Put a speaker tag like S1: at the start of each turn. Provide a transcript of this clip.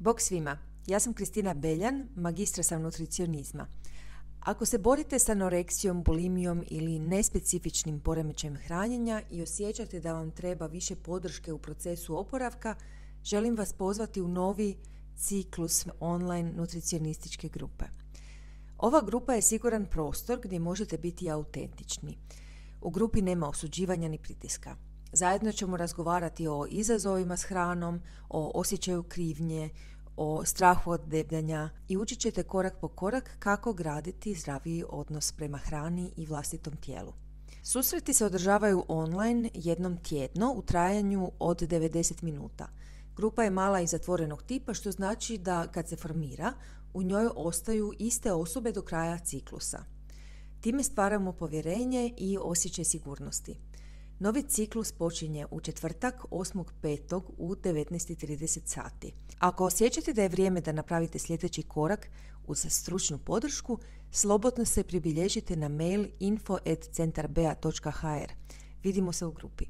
S1: Bog svima, ja sam Kristina Beljan, magistra sam nutricionizma. Ako se borite s anoreksijom, bulimijom ili nespecifičnim poremećajem hranjenja i osjećate da vam treba više podrške u procesu oporavka, želim vas pozvati u novi ciklus online nutricionističke grupe. Ova grupa je siguran prostor gdje možete biti autentični. U grupi nema osuđivanja ni pritiska. Zajedno ćemo razgovarati o izazovima s hranom, o osjećaju krivnje, o strahu od debljanja i učit ćete korak po korak kako graditi zdraviji odnos prema hrani i vlastitom tijelu. Susreti se održavaju online jednom tjedno u trajanju od 90 minuta. Grupa je mala i zatvorenog tipa, što znači da kad se formira, u njoj ostaju iste osobe do kraja ciklusa. Time stvaramo povjerenje i osjećaj sigurnosti. Novi ciklus počinje u četvrtak 8.5. u 19:30 sati. Ako osjećate da je vrijeme da napravite sljedeći korak uz stručnu podršku, slobodno se pribilježite na mail info@centarbea.hr. Vidimo se u grupi.